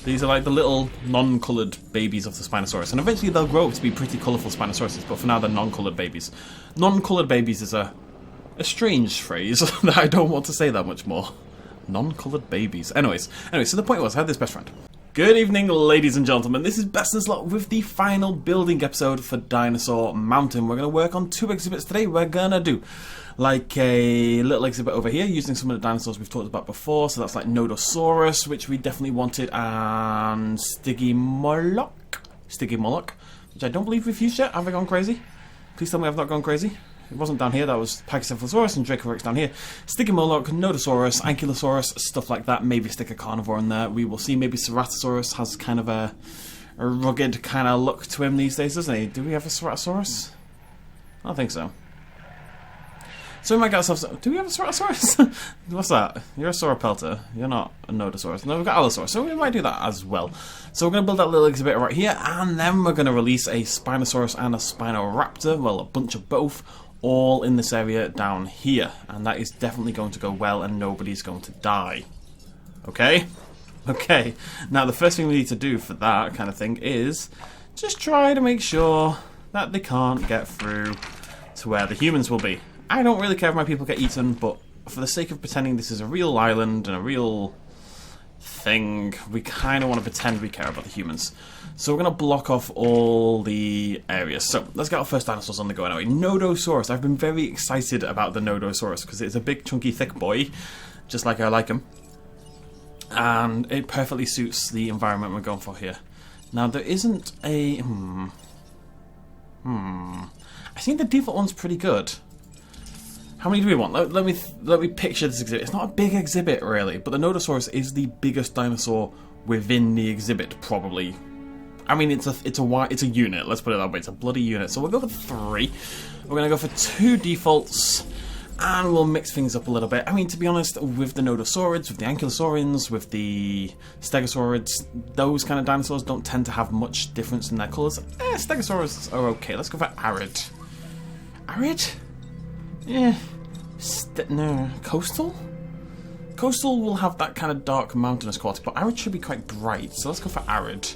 These are like the little non-coloured babies of the Spinosaurus, and eventually they'll grow up to be pretty colourful Spinosauruses, but for now they're non-coloured babies. Non-coloured babies is a strange phrase that I don't want to say that much more. Non-coloured babies. Anyways, so the point was, I had this best friend. Good evening, ladies and gentlemen. This is BestInSlot with the final building episode for Dinosaur Mountain. We're going to work on 2 exhibits today. We're going to do like a little exhibit over here using some of the dinosaurs we've talked about before. So that's like Nodosaurus, which we definitely wanted, and Stygimoloch, which I don't believe we've used yet. Have I gone crazy? Please tell me I've not gone crazy. It wasn't down here, that was Pachycephalosaurus and Dracorex down here. Stygimoloch, Nodosaurus, Ankylosaurus, stuff like that. Maybe stick a carnivore in there. We will see. Maybe Ceratosaurus has kind of a rugged kind of look to him these days, doesn't he? Do we have a Ceratosaurus? I don't think so. So we might get ourselves... Do we have a Ceratosaurus? What's that? You're a Sauropelta. You're not a Nodosaurus. No, we've got Allosaurus, so we might do that as well. So we're going to build that little exhibit right here, and then we're going to release a Spinosaurus and a Spinaraptor. Well, a bunch of both, all in this area down here. And that is definitely going to go well, and nobody's going to die. Okay? Okay. Now, the first thing we need to do for that kind of thing is just try to make sure that they can't get through to where the humans will be. I don't really care if my people get eaten, but for the sake of pretending this is a real island and a real thing, we kind of want to pretend we care about the humans. So we're going to block off all the areas. So let's get our first dinosaurs on the go anyway. Nodosaurus. I've been very excited about the Nodosaurus because it's a big, chunky, thick boy, just like I like him. And it perfectly suits the environment we're going for here. Now, there isn't a... I think the default one's pretty good. How many do we want? Let me picture this exhibit. It's not a big exhibit, really, but the Nodosaurus is the biggest dinosaur within the exhibit, probably. I mean, it's a unit. Let's put it that way. It's a bloody unit. So we'll go for 3. We're gonna go for 2 defaults, and we'll mix things up a little bit. I mean, to be honest, with the Nodosaurids, with the Ankylosaurians, with the Stegosaurids, those kind of dinosaurs don't tend to have much difference in their colours. Stegosaurus are okay. Let's go for Arid. Arid? Yeah. No. Coastal? Coastal will have that kind of dark mountainous quality, but Arid should be quite bright, so let's go for Arid.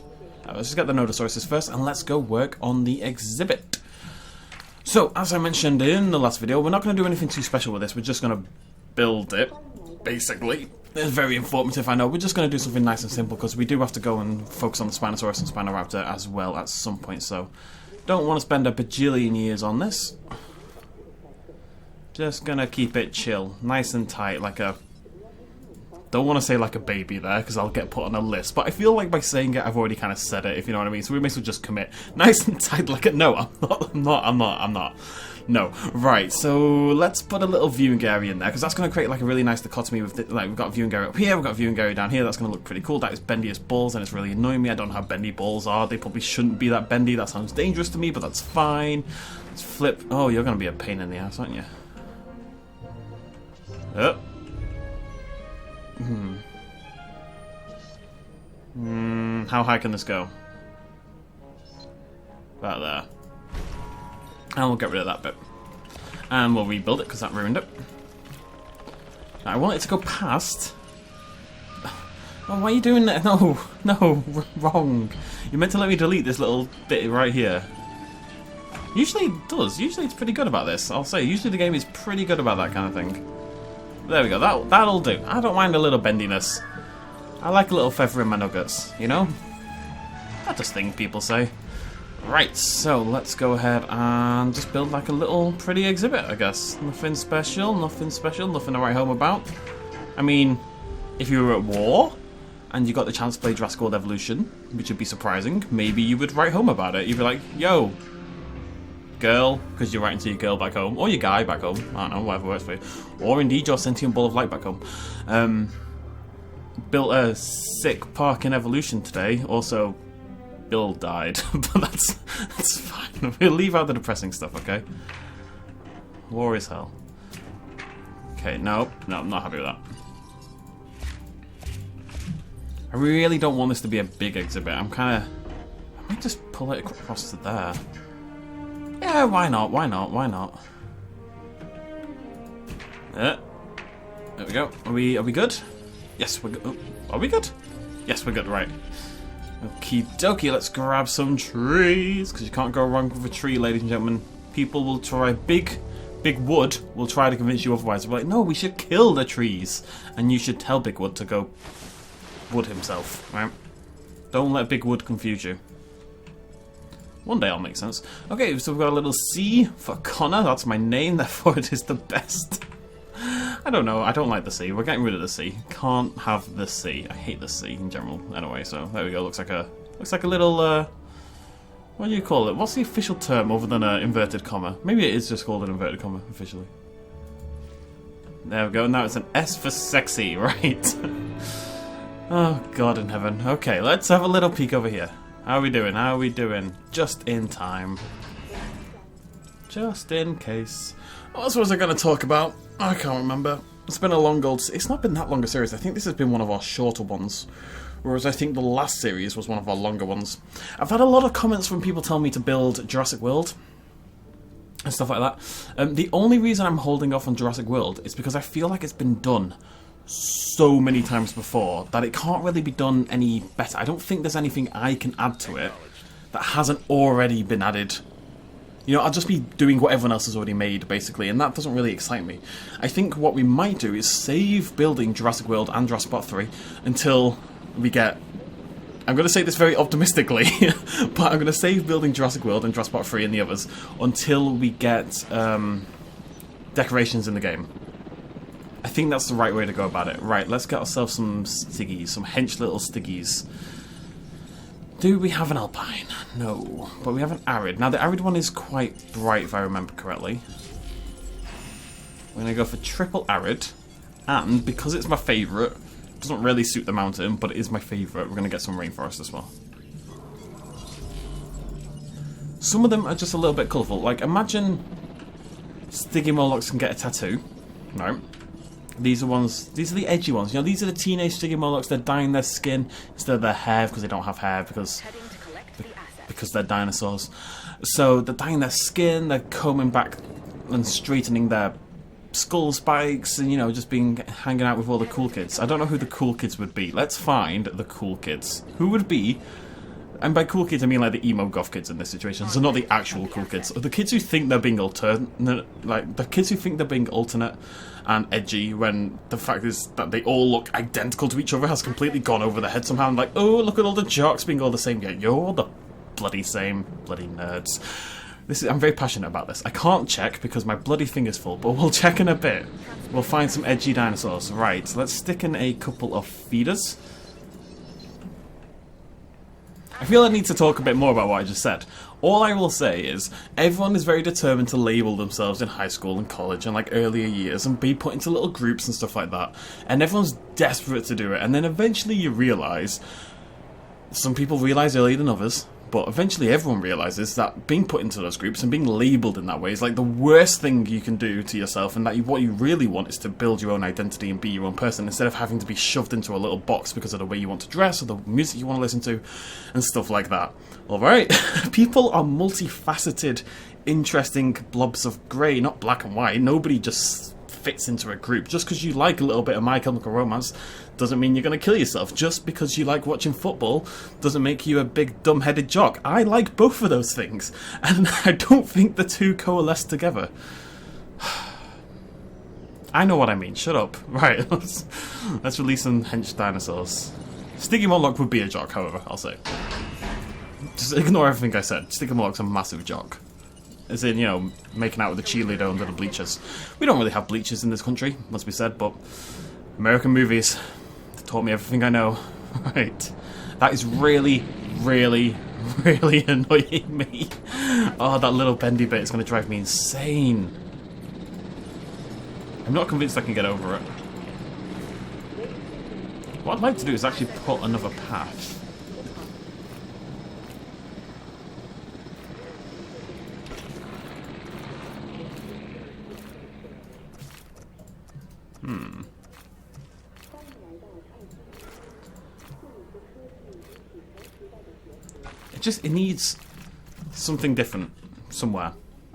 Let's just get the Nodosauruses first, and let's go work on the exhibit. So, as I mentioned in the last video, we're not going to do anything too special with this, we're just going to build it, basically. It's very informative, I know. We're just going to do something nice and simple, because we do have to go and focus on the Spinosaurus and Spinaraptor as well at some point, so don't want to spend a bajillion years on this. Just gonna keep it chill, nice and tight, like a... Don't want to say like a baby there, because I'll get put on a list, but I feel like by saying it, I've already kind of said it, if you know what I mean, so we may as well just commit. Nice and tight like a... No, I'm not. No. Right, so let's put a little viewing area in there, because that's going to create like a really nice dichotomy with, like, we've got a viewing area up here, we've got a viewing area down here, that's going to look pretty cool. That is bendy as balls, and it's really annoying me. I don't know how bendy balls are. They probably shouldn't be that bendy. That sounds dangerous to me, but that's fine. Let's flip... Oh, you're going to be a pain in the ass, aren't you? How high can this go? About there. And we'll get rid of that bit. And we'll rebuild it because that ruined it. I want it to go past. Oh, why are you doing that? No, wrong. You meant to let me delete this little bit right here. Usually it does. Usually it's pretty good about this. I'll say, usually the game is pretty good about that kind of thing. There we go, that'll do. I don't mind a little bendiness. I like a little feather in my nuggets, you know? That's just things people say. Right, so let's go ahead and just build like a little pretty exhibit, I guess. Nothing special, nothing to write home about. I mean, if you were at war, and you got the chance to play Jurassic World Evolution, which would be surprising, maybe you would write home about it. You'd be like, yo, girl, because you're writing to your girl back home, or your guy back home, I don't know, whatever works for you, or indeed your sentient ball of light back home. Built a sick park in Evolution today, also Bill died, but that's fine, we'll leave out the depressing stuff, okay? War is hell. Okay, no, I'm not happy with that. I really don't want this to be a big exhibit, I might just pull it across to there. Yeah, why not? There we go. Are we good? Yes, we're good. Oh, are we good? Yes, we're good, right. Okie dokie, let's grab some trees, because you can't go wrong with a tree, ladies and gentlemen. People will try, big wood will try to convince you otherwise. They'll be like, no, we should kill the trees. And you should tell Big Wood to go wood himself, right? Don't let Big Wood confuse you. One day I'll make sense. Okay, so we've got a little C for Connor. That's my name, therefore it is the best. I don't know, I don't like the C. We're getting rid of the C. Can't have the C. I hate the C in general. Anyway, so there we go. Looks like a little what do you call it? What's the official term other than an inverted comma? Maybe it is just called an inverted comma officially. There we go. Now it's an S for sexy, right? Oh God in heaven. Okay, let's have a little peek over here. How are we doing? How are we doing? Just in time. Just in case. What was I going to talk about? I can't remember. It's been a long old... It's not been that long a series. I think this has been one of our shorter ones. Whereas I think the last series was one of our longer ones. I've had a lot of comments from people telling me to build Jurassic World. And stuff like that. The only reason I'm holding off on Jurassic World is because I feel like it's been done so many times before that it can't really be done any better. I don't think there's anything I can add to it that hasn't already been added. You know, I'll just be doing what everyone else has already made, basically, and that doesn't really excite me. I think what we might do is save building Jurassic World and Jurassic Park 3 until we get... I'm going to say this very optimistically, but I'm going to save building Jurassic World and Jurassic Park 3 and the others until we get decorations in the game. I think that's the right way to go about it. Right, let's get ourselves some stiggies, some hench little stiggies. Do we have an alpine? No, but we have an arid. Now the arid one is quite bright if I remember correctly. We're going to go for triple arid, and because it's my favourite, it doesn't really suit the mountain, but it is my favourite, we're going to get some rainforest as well. Some of them are just a little bit colourful. Like, imagine Stygimolochs can get a tattoo. No. These are the edgy ones. You know, these are the teenage Stygimolochs. They're dyeing their skin instead of their hair because they don't have hair because they're dinosaurs. So they're dyeing their skin. They're combing back and straightening their skull spikes, and you know, just hanging out with all the cool kids. I don't know who the cool kids would be. Let's find the cool kids. Who would be? And by cool kids, I mean like the emo goth kids in this situation. So not the actual cool kids. The kids who think they're being alternate, like the kids who think they're being alternate and edgy, when the fact is that they all look identical to each other has completely gone over their head somehow. I'm like, oh, look at all the jocks being all the same. Yeah, you're all the bloody same, bloody nerds. I'm very passionate about this. I can't check because my bloody finger's full, but we'll check in a bit. We'll find some edgy dinosaurs. Right, let's stick in a couple of feeders. I feel I need to talk a bit more about what I just said. All I will say is, everyone is very determined to label themselves in high school and college and like earlier years and be put into little groups and stuff like that. And everyone's desperate to do it. And then eventually you realise, some people realise earlier than others, but eventually everyone realises that being put into those groups and being labelled in that way is like the worst thing you can do to yourself, and that what you really want is to build your own identity and be your own person instead of having to be shoved into a little box because of the way you want to dress or the music you want to listen to and stuff like that. Alright, people are multifaceted, interesting blobs of grey, not black and white. Nobody just fits into a group. Just because you like a little bit of My Chemical Romance doesn't mean you're going to kill yourself. Just because you like watching football doesn't make you a big dumb-headed jock. I like both of those things, and I don't think the two coalesce together. I know what I mean. Shut up. Right, let's release some hench dinosaurs. Stygimoloch would be a jock, however, I'll say. Just ignore everything I said. Stygimoloch's a massive jock. As in, you know, making out with the cheerleader under the bleachers. We don't really have bleachers in this country, must be said, but American movies taught me everything I know. Right. That is really, really, really annoying me. Oh, that little bendy bit is going to drive me insane. I'm not convinced I can get over it. What I'd like to do is actually put another path. It needs something different somewhere.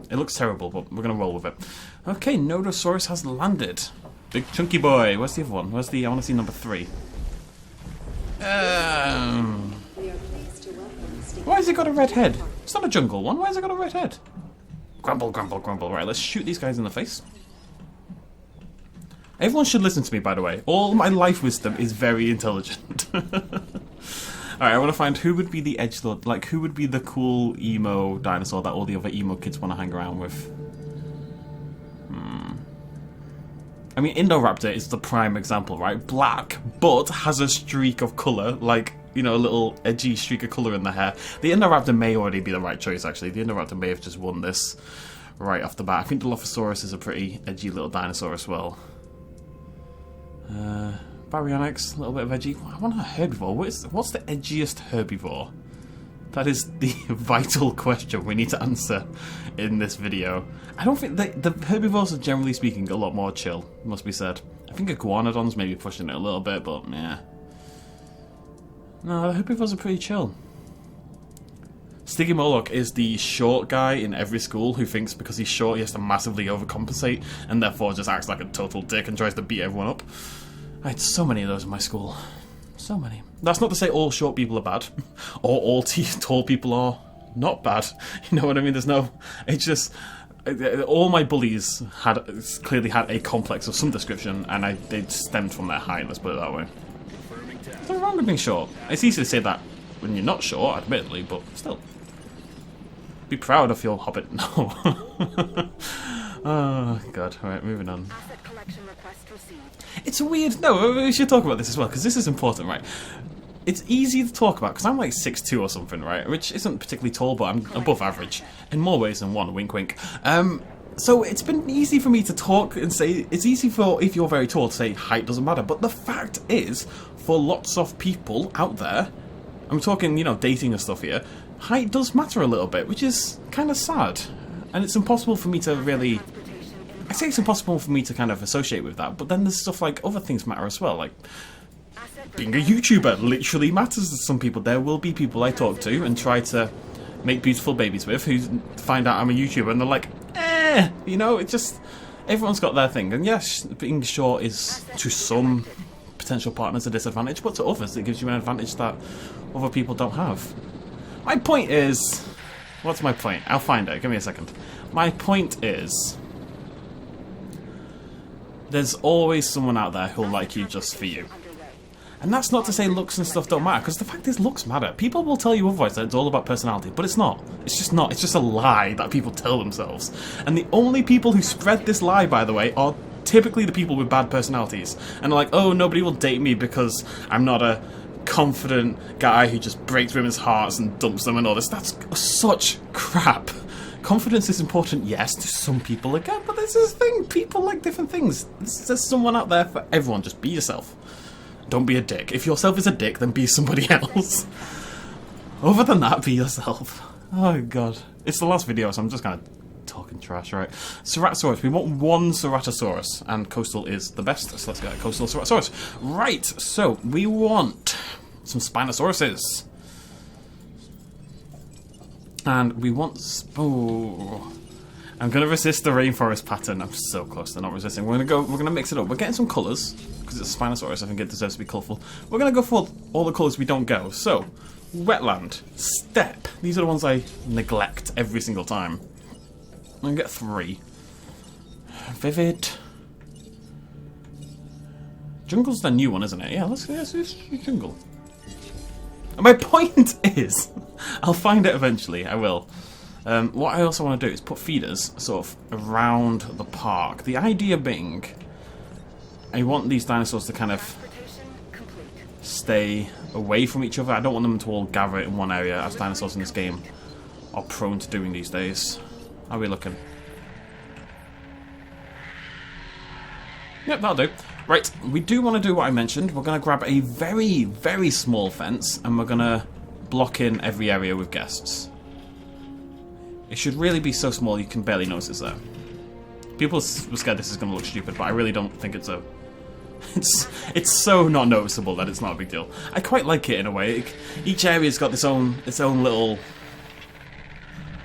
It looks terrible, but we're going to roll with it. Okay, Nodosaurus has landed. Big chunky boy. Where's the other one? I want to see number 3. has it got a red head? It's not a jungle one. Why has it got a red head? Grumble, grumble, grumble. Right, let's shoot these guys in the face. Everyone should listen to me, by the way. All my life wisdom is very intelligent. Alright, I want to find who would be the edgelord, like who would be the cool emo dinosaur that all the other emo kids want to hang around with. I mean, Indoraptor is the prime example, right? Black, but has a streak of colour, like, you know, a little edgy streak of colour in the hair. The Indoraptor may already be the right choice, actually. The Indoraptor may have just won this right off the bat. I think the Dilophosaurus is a pretty edgy little dinosaur as well. Baryonyx, a little bit of edgy. I want a herbivore. What's the edgiest herbivore? That is the vital question we need to answer in this video. I don't think the herbivores are, generally speaking, a lot more chill, must be said. I think iguanodons may be pushing it a little bit, but yeah. No, the herbivores are pretty chill. Stygimoloch is the short guy in every school who thinks because he's short he has to massively overcompensate and therefore just acts like a total dick and tries to beat everyone up. I had so many of those in my school. So many. That's not to say all short people are bad, or all tall people are not bad. You know what I mean? There's no... It's just... All my bullies clearly had a complex of some description, and they stemmed from their height, let's put it that way. Nothing wrong with being short. It's easy to say that when you're not short, admittedly, but still. Be proud of your hobbit. No. Oh, God. Alright, moving on. It's weird. No, we should talk about this as well, because this is important, right? It's easy to talk about, because I'm like 6'2" or something, right? Which isn't particularly tall, but I'm above average. In more ways than one, wink wink. So it's been easy for me to talk and say, it's easy for, if you're very tall, to say height doesn't matter. But the fact is, for lots of people out there, I'm talking, you know, dating and stuff here, height does matter a little bit, which is kind of sad. And it's impossible for me to really... I say it's impossible for me to kind of associate with that, but then there's stuff like other things matter as well, like being a YouTuber literally matters to some people. There will be people I talk to and try to make beautiful babies with who find out I'm a YouTuber and they're like, you know, it just, everyone's got their thing. And yes, being short is to some potential partners a disadvantage, but to others it gives you an advantage that other people don't have. My point is, what's my point? I'll find it, give me a second. My point is, there's always someone out there who'll like you just for you. And that's not to say looks and stuff don't matter, because the fact is looks matter. People will tell you otherwise that it's all about personality, but it's not. It's just not. It's just a lie that people tell themselves. And the only people who spread this lie, by the way, are typically the people with bad personalities. And they're like, oh, nobody will date me because I'm not a confident guy who just breaks women's hearts and dumps them and all this. That's such crap. Confidence is important, yes, to some people again, but this is the thing, people like different things. There's someone out there for everyone, just be yourself. Don't be a dick. If yourself is a dick, then be somebody else. Other than that, be yourself. Oh god. It's the last video, so I'm just kind of talking trash, right? Ceratosaurus, we want one Ceratosaurus, and coastal is the best, so let's get a coastal Ceratosaurus. Right, so we want some Spinosauruses. And we want... Oh, I'm going to resist the rainforest pattern. I'm so close to not resisting. We're going to mix it up. We're getting some colours, because it's a Spinosaurus. I think it deserves to be colourful. We're going to go for all the colours we don't go. So, wetland, steppe. These are the ones I neglect every single time. I'm going to get 3. Vivid. Jungle's the new one, isn't it? Yeah, let's use jungle. And my point is, I'll find it eventually, I will. What I also want to do is put feeders sort of around the park. The idea being, I want these dinosaurs to kind of stay away from each other. I don't want them to all gather in one area, as dinosaurs in this game are prone to doing these days. How are we looking? Yep, that'll do. Right, we do want to do what I mentioned. We're going to grab a very, very small fence, and we're going to block in every area with guests. It should really be so small you can barely notice it's there. People were scared this is going to look stupid, but I really don't think it's a... It's so not noticeable that it's not a big deal. I quite like it in a way. Each area's got its own little...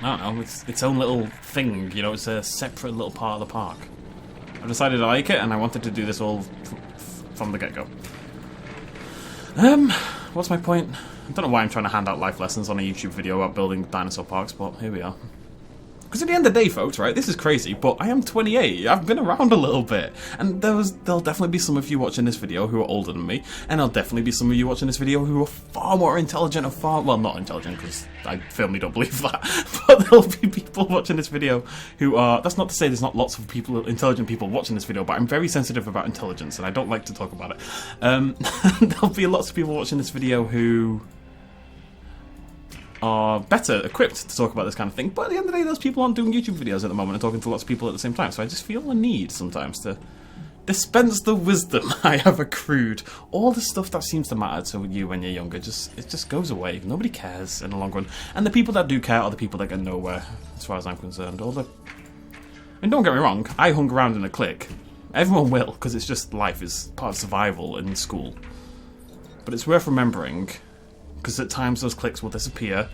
I don't know, its own little thing, you know, it's a separate little part of the park. I decided I like it, and I wanted to do this all from the get-go. what's my point? I don't know why I'm trying to hand out life lessons on a YouTube video about building dinosaur parks, but here we are. Because at the end of the day, folks, right, this is crazy, but I am 28, I've been around a little bit, and there'll definitely be some of you watching this video who are older than me, and there'll definitely be some of you watching this video who are far more intelligent, well, not intelligent, because I firmly don't believe that, but there'll be people watching this video who are, that's not to say there's not lots of people, intelligent people watching this video, but I'm very sensitive about intelligence, and I don't like to talk about it. There'll be lots of people watching this video who are better equipped to talk about this kind of thing, but at the end of the day, those people aren't doing YouTube videos at the moment and talking to lots of people at the same time, so I just feel a need sometimes to dispense the wisdom I have accrued. All the stuff that seems to matter to you when you're younger, it just goes away. Nobody cares in the long run, and the people that do care are the people that get nowhere, as far as I'm concerned. And don't get me wrong, I hung around in a clique. Everyone will, because it's just life is part of survival in school. But it's worth remembering, because at times those cliques will disappear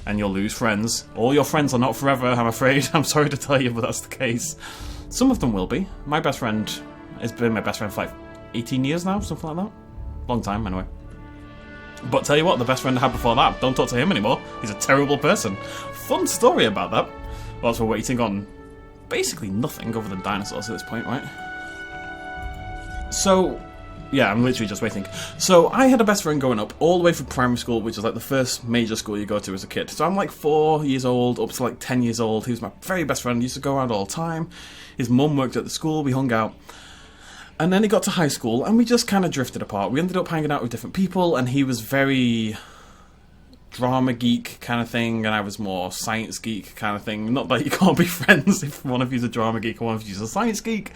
and you'll lose friends. All your friends are not forever, I'm afraid. I'm sorry to tell you, but that's the case. Some of them will be. My best friend has been my best friend for like 18 years now, something like that. Long time, anyway. But tell you what, the best friend I had before that, don't talk to him anymore. He's a terrible person. Fun story about that. Whilst we're waiting on basically nothing other than dinosaurs at this point, right? So, yeah, I'm literally just waiting. So, I had a best friend growing up all the way from primary school, which is like the first major school you go to as a kid. So I'm like 4 years old, up to like 10 years old. He was my very best friend. He used to go around all the time. His mum worked at the school. We hung out. And then he got to high school, and we just kind of drifted apart. We ended up hanging out with different people, and he was very drama geek kind of thing, and I was more science geek kind of thing. Not that you can't be friends if one of you's a drama geek and one of you's a science geek,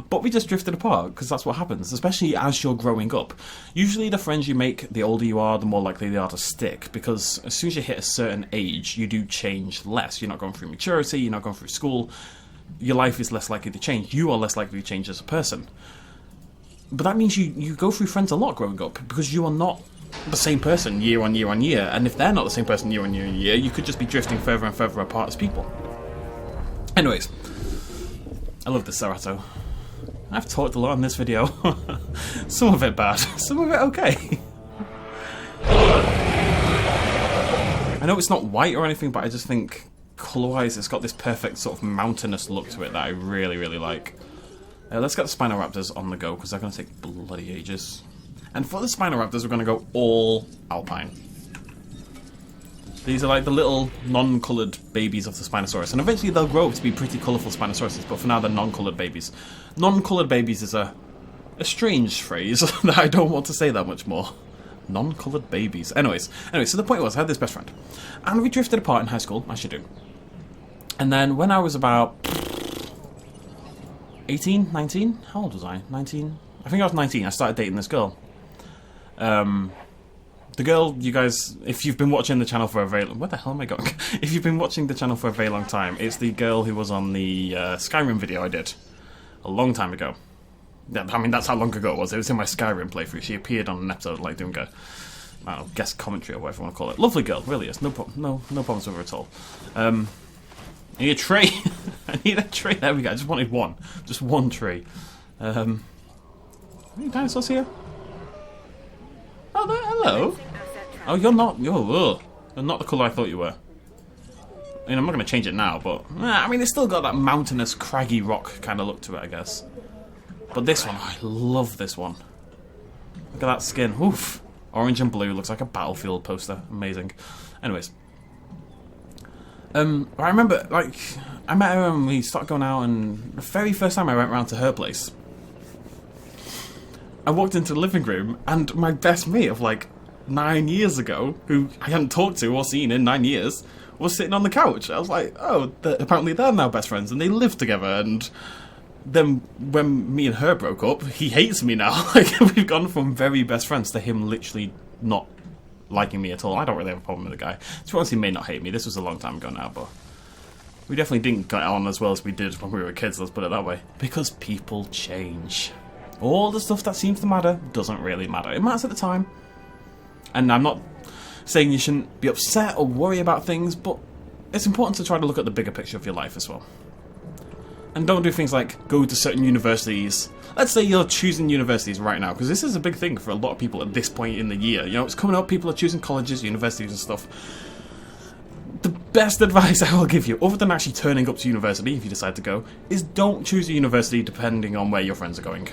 but we just drifted apart, because that's what happens, especially as you're growing up. Usually the friends you make, the older you are, the more likely they are to stick, because as soon as you hit a certain age, you do change less. You're not going through maturity, you're not going through school, your life is less likely to change. You are less likely to change as a person. But that means you go through friends a lot growing up, because you are not the same person year on year on year, and if they're not the same person year on year on year, you could just be drifting further and further apart as people. Anyways, I love this Cerato. I've talked a lot in this video. Some of it bad, some of it okay. I know it's not white or anything, but I just think colour-wise it's got this perfect sort of mountainous look to it that I really, really like. Let's get the Spinaraptors on the go, because they're going to take bloody ages. And for the Spinaraptors, we're going to go all alpine. These are like the little non-coloured babies of the Spinosaurus, and eventually they'll grow up to be pretty colourful Spinosauruses, but for now they're non-coloured babies. Non-coloured babies is a strange phrase that I don't want to say that much more. Non-coloured babies. Anyways, so the point was, I had this best friend, and we drifted apart in high school, as you do. And then when I was about 18, 19? How old was I? 19? I think I was 19. I started dating this girl. The girl, you guys, if you've been watching the channel for a very... Where the hell am I going? If you've been watching the channel for a very long time, it's the girl who was on the Skyrim video I did a long time ago. Yeah, I mean, that's how long ago it was. It was in my Skyrim playthrough. She appeared on an episode, like, doing a, I don't know, guest commentary or whatever you want to call it. Lovely girl, really is. No problems with her at all. I need a tree. I need a tree. There we go. I just wanted one. Just one tree. Any dinosaurs here? Oh, there, hello. Oh, you're not the colour I thought you were. I mean, I'm not going to change it now, but I mean, it's still got that mountainous, craggy rock kind of look to it, I guess. But this one, I love this one. Look at that skin. Oof. Orange and blue. Looks like a battlefield poster. Amazing. Anyways. I remember, like, I met her and we started going out, and the very first time I went round to her place, I walked into the living room, and my best mate of like 9 years ago, who I hadn't talked to or seen in 9 years, was sitting on the couch. I was like, oh, apparently they're now best friends, and they live together, and then when me and her broke up, he hates me now. Like, we've gone from very best friends to him literally not liking me at all. I don't really have a problem with the guy. To be honest, he may not hate me. This was a long time ago now, but we definitely didn't get on as well as we did when we were kids, let's put it that way. Because people change. All the stuff that seems to matter doesn't really matter. It matters at the time. And I'm not saying you shouldn't be upset or worry about things, but it's important to try to look at the bigger picture of your life as well. And don't do things like go to certain universities, let's say you're choosing universities right now, because this is a big thing for a lot of people at this point in the year. You know, it's coming up, people are choosing colleges, universities and stuff. The best advice I will give you, other than actually turning up to university if you decide to go, is don't choose a university depending on where your friends are going.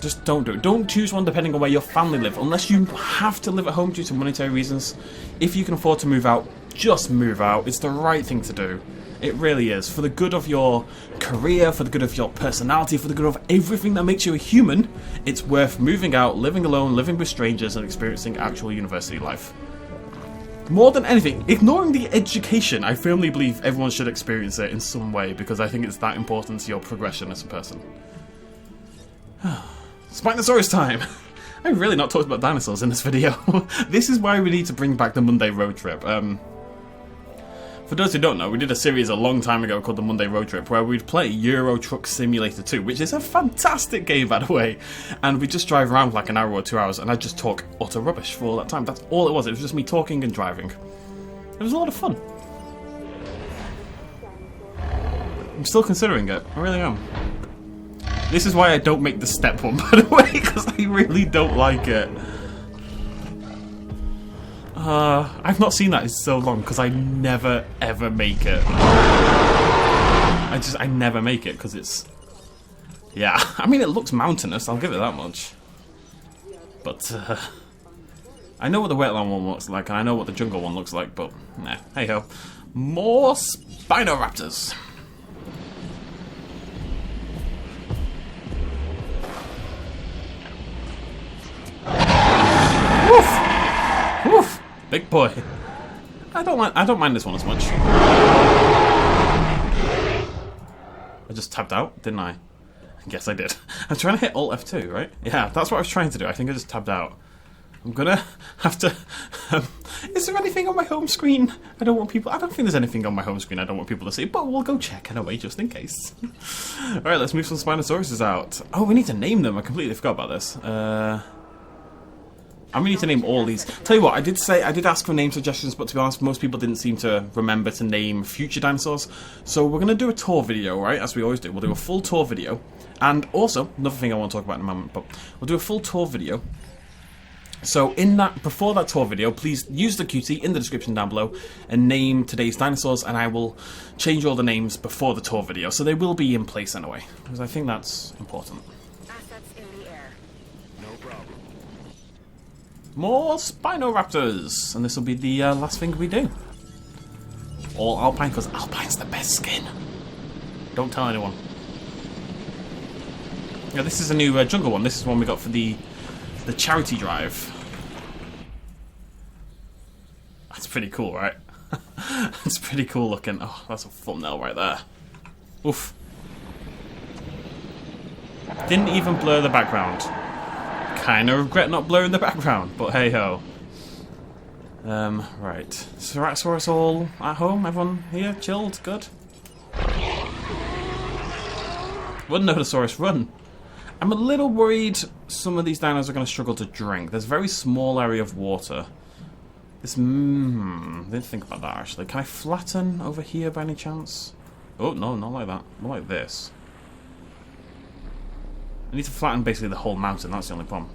Just don't do it. Don't choose one depending on where your family live, unless you have to live at home due to monetary reasons. If you can afford to move out, just move out. It's the right thing to do. It really is. For the good of your career, for the good of your personality, for the good of everything that makes you a human, it's worth moving out, living alone, living with strangers, and experiencing actual university life. More than anything, ignoring the education, I firmly believe everyone should experience it in some way, because I think it's that important to your progression as a person. Spinosaurus time! I've really not talked about dinosaurs in this video. This is why we need to bring back the Monday road trip. For those who don't know, we did a series a long time ago called the Monday Road Trip where we'd play Euro Truck Simulator 2, which is a fantastic game, by the way. And we just drive around for like an hour or 2 hours and I'd just talk utter rubbish for all that time. That's all it was. It was just me talking and driving. It was a lot of fun. I'm still considering it. I really am. This is why I don't make the step one, by the way, because I really don't like it. I've not seen that in so long because I never ever make it. I never make it because it's... Yeah, I mean it looks mountainous, I'll give it that much. But, I know what the wetland one looks like and I know what the jungle one looks like, but, nah, hey ho. More Spinaraptors. Woof! Woof! Big boy. I don't mind this one as much. I just tapped out, didn't I? Yes, I did. I'm trying to hit Alt F2, right? Yeah, that's what I was trying to do. I think I just tapped out. I'm gonna have to... is there anything on my home screen? I don't think there's anything on my home screen I don't want people to see, but we'll go check anyway, just in case. Alright, let's move some Spinosauruses out. Oh, we need to name them. I completely forgot about this. We need to name all these. Tell you what, I did ask for name suggestions, but to be honest, most people didn't seem to remember to name future dinosaurs. So we're going to do a tour video, right, as we always do. We'll do a full tour video. And also, another thing I want to talk about in a moment, but we'll do a full tour video. So before that tour video, please use the QT in the description down below and name today's dinosaurs, and I will change all the names before the tour video. So they will be in place anyway, because I think that's important. More Spinaraptors! And this will be the last thing we do. All Alpine, because Alpine's the best skin. Don't tell anyone. Yeah, this is a new jungle one. This is one we got for the charity drive. That's pretty cool, right? It's pretty cool looking. Oh, that's a thumbnail right there. Oof. Didn't even blur the background. Kinda regret not blurring the background, but hey ho. Right. Ceratosaurus all at home? Everyone here? Chilled? Good? Run, Nodosaurus, run! I'm a little worried some of these dinos are going to struggle to drink. There's a very small area of water. This, didn't think about that actually. Can I flatten over here by any chance? Oh, no, not like that. More like this. I need to flatten basically the whole mountain, that's the only problem.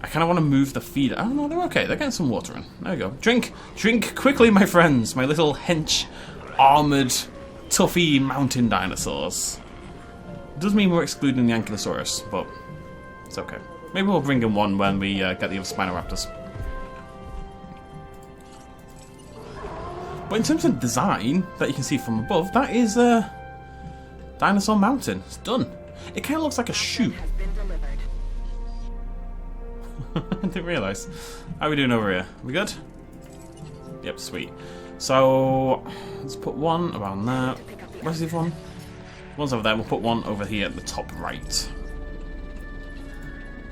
I kind of want to move the feeder. Oh no, they're okay, they're getting some water in. There we go. Drink! Drink quickly, my friends! My little hench, armoured, toughy mountain dinosaurs. It does mean we're excluding the Ankylosaurus, but it's okay. Maybe we'll bring in one when we get the other Spinaraptors. But in terms of design, that you can see from above, that is Dinosaur Mountain. It's done. It kind of looks like a shoe. I didn't realise. How are we doing over here? We good? Yep, sweet. So, let's put one around there. Where's the other one? One's over there. We'll put one over here at the top right.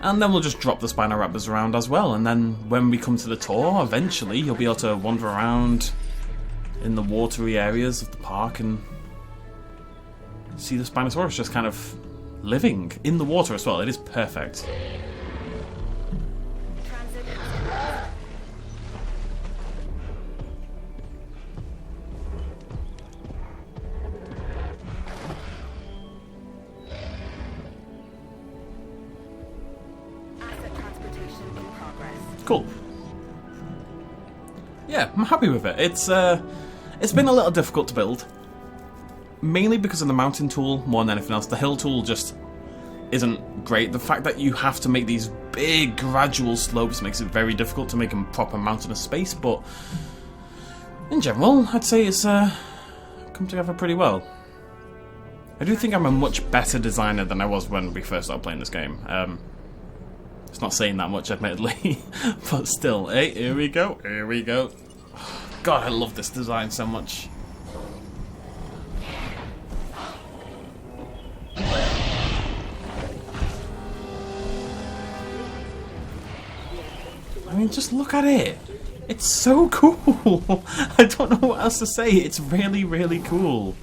And then we'll just drop the Spinaraptors around as well. And then when we come to the tour, eventually you'll be able to wander around in the watery areas of the park and see the Spinosaurus just kind of living in the water as well. It is perfect. Cool. Yeah, I'm happy with it. It's been a little difficult to build. Mainly because of the mountain tool more than anything else. The hill tool just isn't great. The fact that you have to make these big gradual slopes makes it very difficult to make a proper mountainous space, but in general, I'd say it's come together pretty well. I do think I'm a much better designer than I was when we first started playing this game. It's not saying that much, admittedly, but still. Hey, here we go, here we go. God, I love this design so much. I mean, just look at it. It's so cool. I don't know what else to say. It's really, really cool.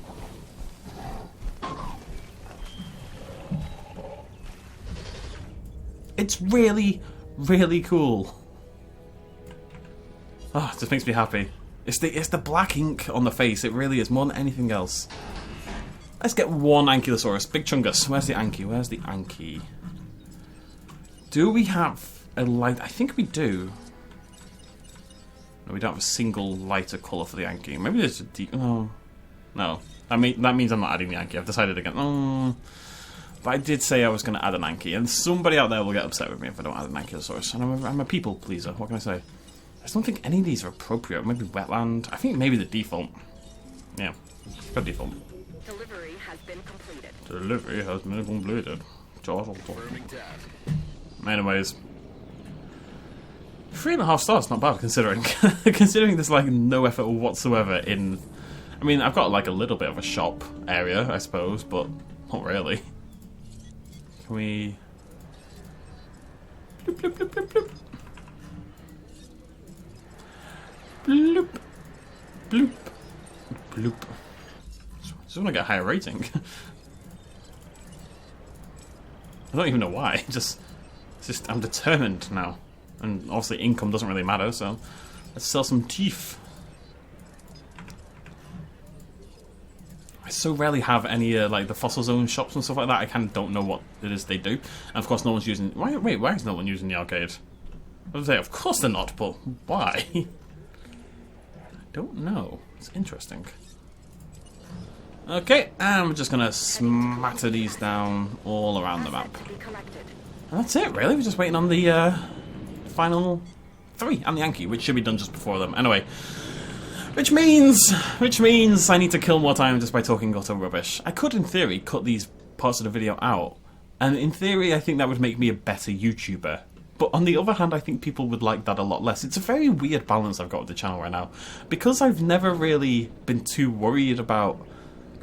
It's really, really cool. Oh, it just makes me happy. It's the black ink on the face. It really is, more than anything else. Let's get one Ankylosaurus. Big Chungus. Where's the Anky? Where's the Anky? Do we have a light? I think we do. No, we don't have a single lighter colour for the Anky. Maybe there's a deep... Oh. No. That means I'm not adding the Anky. I've decided again. Oh. But I did say I was going to add an Anky, and somebody out there will get upset with me if I don't add an Ankylosaurus. And I'm a people pleaser. What can I say? I just don't think any of these are appropriate. Maybe wetland. I think maybe the default. Yeah. Got default. Delivery has been completed. Delivery has been completed. Anyways. 3.5 stars, not bad considering. Considering there's like no effort whatsoever in... I mean, I've got like a little bit of a shop area, I suppose, but not really. Can we... Bloop, bloop, bloop, bloop, bloop. Bloop. Bloop. Bloop. Just want to get a higher rating. I don't even know why. It's just I'm determined now. And obviously income doesn't really matter, so let's sell some teeth. I so rarely have any like the fossil zone shops and stuff like that. I kind of don't know what it is they do. And of course no one's using... Wait, why is no one using the arcade? I was say, of course they're not, but why? I don't know. It's interesting. Okay, and we're just going to smatter these down all around the map. And that's it, really. We're just waiting on the final 3 and the Yankee, which should be done just before them. Anyway, which means I need to kill more time just by talking utter rubbish. I could, in theory, cut these parts of the video out, and in theory, I think that would make me a better YouTuber. But on the other hand, I think people would like that a lot less. It's a very weird balance I've got with the channel right now, because I've never really been too worried about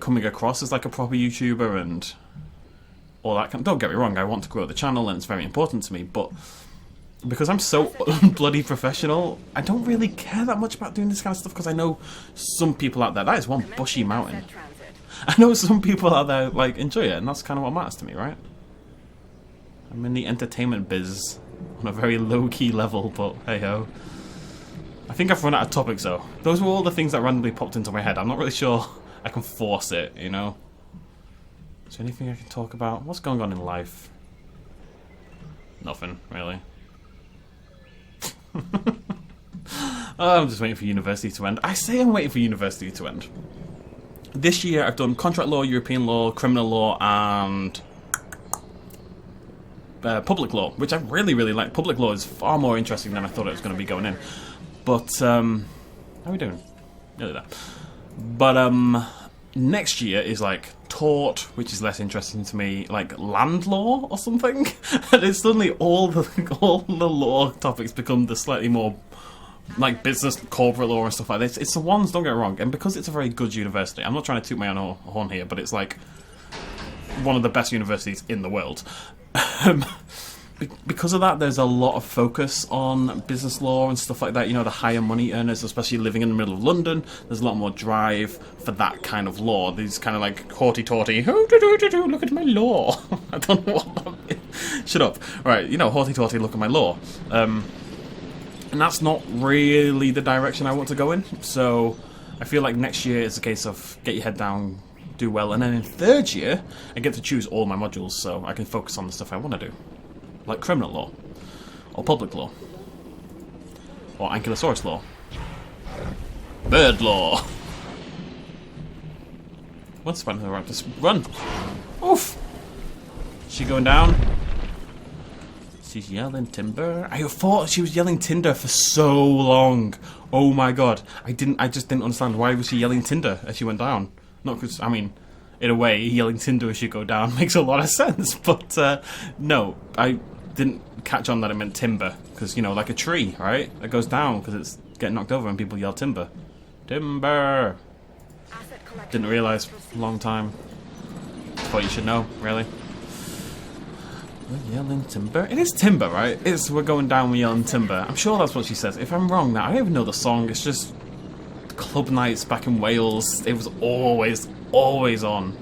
coming across as like a proper YouTuber and all that kind of... Don't get me wrong, I want to grow the channel and it's very important to me, but because I'm so bloody professional, I don't really care that much about doing this kind of stuff, because I know some people out there... That is one bushy mountain. I know some people out there like enjoy it, and that's kind of what matters to me, right? I'm in the entertainment biz on a very low-key level, but hey-ho. I think I've run out of topics though. Those were all the things that randomly popped into my head. I'm not really sure I can force it, you know? Is there anything I can talk about? What's going on in life? Nothing, really. I'm just waiting for university to end. I say I'm waiting for university to end. This year I've done contract law, European law, criminal law, and public law, which I really, really like. Public law is far more interesting than I thought it was going to be going in. But, how are we doing? Nearly there. But, next year is like tort, which is less interesting to me, like land law or something. And it's suddenly all the law topics become the slightly more like business, corporate law and stuff like this. It's the ones, don't get me wrong, and because it's a very good university, I'm not trying to toot my own horn here, but it's like one of the best universities in the world. Because of that, there's a lot of focus on business law and stuff like that. You know, the higher money earners, especially living in the middle of London, there's a lot more drive for that kind of law. These kind of like haughty-taughty, look at my law. I don't know what that is. Shut up. Right, you know, haughty-taughty, look at my law. And that's not really the direction I want to go in. So I feel like next year is a case of get your head down, do well, and then in third year, I get to choose all my modules so I can focus on the stuff I want to do. Like criminal law, or public law, Or Ankylosaurus law. Bird law. What's Spinaraptors? Run! Oof! Is she going down? She's yelling timber. I thought she was yelling tinder for so long. Oh my god. I just didn't understand why was she yelling tinder as she went down. Not because, I mean, in a way, yelling tinder as you go down makes a lot of sense. But, no, I didn't catch on that it meant timber. Because, you know, like a tree, right? That goes down because it's getting knocked over and people yell timber. Timber! Didn't realise. Long time. Thought you should know, really. We're yelling timber. It is timber, right? We're going down, we're yelling timber. I'm sure that's what she says. If I'm wrong now, I don't even know the song. It's just club nights back in Wales. It was always on.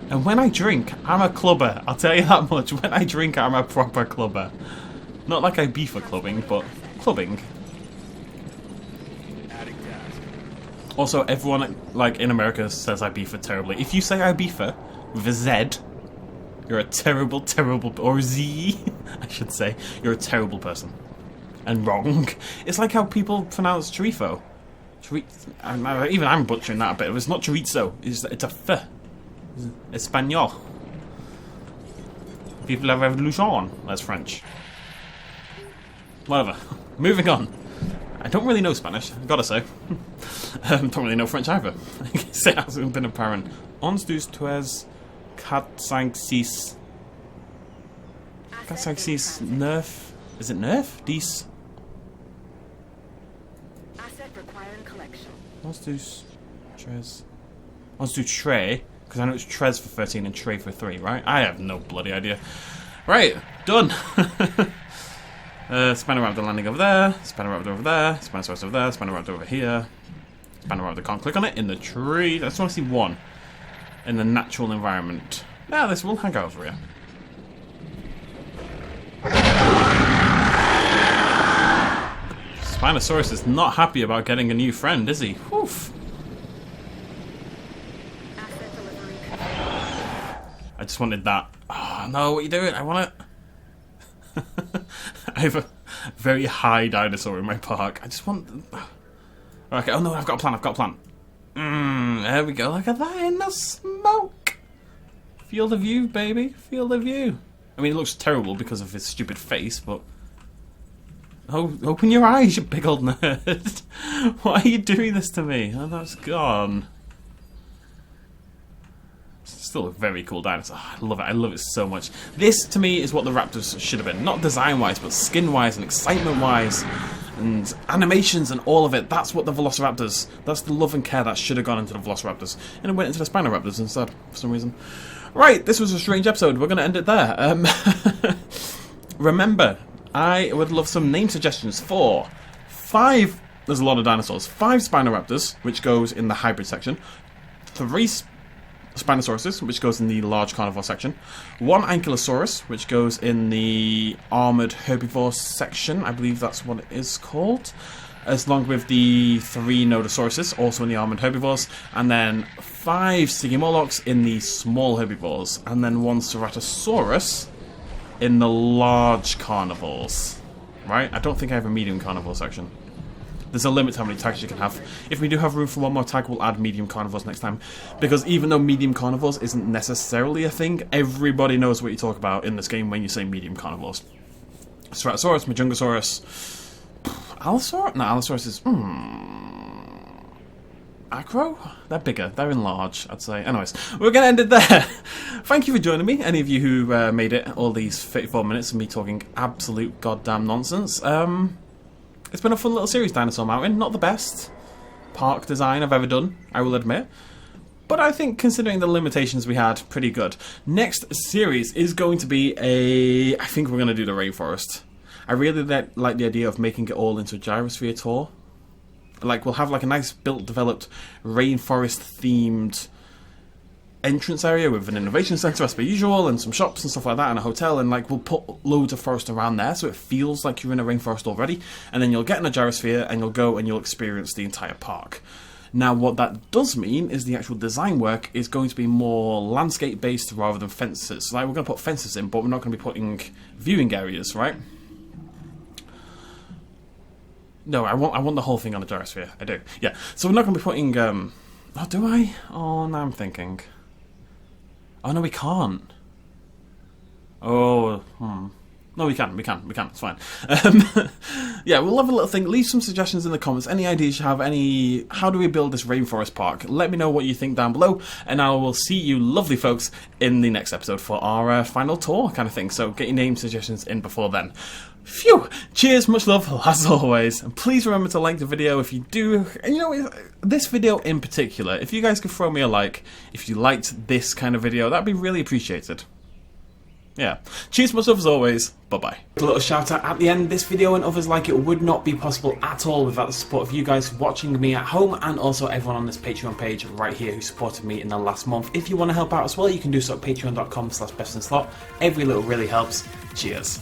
And when I drink, I'm a clubber. I'll tell you that much. When I drink, I'm a proper clubber. Not like I be for clubbing, but clubbing. Also, everyone like in America says Ibiza terribly. If you say Ibiza with a Z, you're a terrible, or a Z, I should say. You're a terrible person. And wrong. It's like how people pronounce chorizo. Even I'm butchering that a bit. It's not chorizo. It's a F. Espanol. Vive la Revolution. That's French. Whatever. Moving on. I don't really know Spanish, I've gotta say. Don't really know French either. I guess it hasn't been apparent. Ons, deux, trois, quatre, cinq, six. Quatre, cinq, six, neuf. Is it neuf? Dix. Asset requiring collection. Ons, deux, tres. Ons, deux, tres. Because I know it's tres for 13 and tre for 3, right? I have no bloody idea. Right, done. Spinaraptor landing over there, Spinaraptor over there, Spinosaurus over there, Spinaraptor over here. Spinaraptor can't click on it in the tree. I just want to see one in the natural environment. Now this will hang out over here. Spinosaurus is not happy about getting a new friend, is he? Oof. I just wanted that. Oh no, what are you doing? I want it. I have a very high dinosaur in my park. I just want... Okay, oh no, I've got a plan, there we go, look at that in the smoke. Feel the view, baby, feel the view. I mean, it looks terrible because of his stupid face, but... Oh, open your eyes, you big old nerd. Why are you doing this to me? Oh, that's gone. Still a very cool dinosaur. Oh, I love it so much. This, to me, is what the Raptors should have been. Not design-wise, but skin-wise and excitement-wise and animations and all of it. That's what the Velociraptors, that's the love and care that should have gone into the Velociraptors. And it went into the Spinaraptors instead, for some reason. Right, this was a strange episode. We're going to end it there. Remember, I would love some name suggestions for 5, there's a lot of dinosaurs, 5 Spinaraptors, which goes in the hybrid section, 3 Spinosauruses, which goes in the large carnivore section, 1 Ankylosaurus, which goes in the armoured herbivore section, I believe that's what it is called, along with the 3 Nodosauruses, also in the armoured herbivores, and then 5 Stygimolochs in the small herbivores, and then 1 Ceratosaurus in the large carnivores. Right? I don't think I have a medium carnivore section. There's a limit to how many tags you can have. If we do have room for one more tag, we'll add medium carnivores next time. Because even though medium carnivores isn't necessarily a thing, everybody knows what you talk about in this game when you say medium carnivores. Ceratosaurus, Majungasaurus, Allosaurus? No, Allosaurus is... Acro? They're bigger. They're in large, I'd say. Anyways, we're going to end it there. Thank you for joining me, any of you who made it all these 34 minutes of me talking absolute goddamn nonsense. It's been a fun little series, Dinosaur Mountain. Not the best park design I've ever done, I will admit. But I think, considering the limitations we had, pretty good. Next series is going to be I think we're going to do the rainforest. I really like the idea of making it all into a gyrosphere tour. Like, we'll have like a nice built, developed rainforest-themed entrance area with an innovation centre as per usual, and some shops and stuff like that, and a hotel, and like we'll put loads of forest around there so it feels like you're in a rainforest already, and then you'll get in a gyrosphere and you'll go and you'll experience the entire park. Now what that does mean is the actual design work is going to be more landscape based rather than fences. Like, we're going to put fences in, but we're not going to be putting viewing areas, right? No, I want the whole thing on the gyrosphere. I do. Yeah. So we're not going to be putting... Oh, do I? Oh, now I'm thinking. Oh, no, we can't. Oh, No, we can, it's fine. Yeah, we'll have a little thing. Leave some suggestions in the comments. Any ideas you have, how do we build this rainforest park? Let me know what you think down below, and I will see you lovely folks in the next episode for our final tour kind of thing. So get your name suggestions in before then. Phew! Cheers, much love, as always. And please remember to like the video if you do. And you know, this video in particular, if you guys could throw me a like, if you liked this kind of video, that'd be really appreciated. Yeah. Cheers, much love as always. Bye-bye. A little shout out at the end. This video and others like it would not be possible at all without the support of you guys watching me at home, and also everyone on this Patreon page right here who supported me in the last month. If you want to help out as well, you can do so at patreon.com/bestinslot. Every little really helps. Cheers.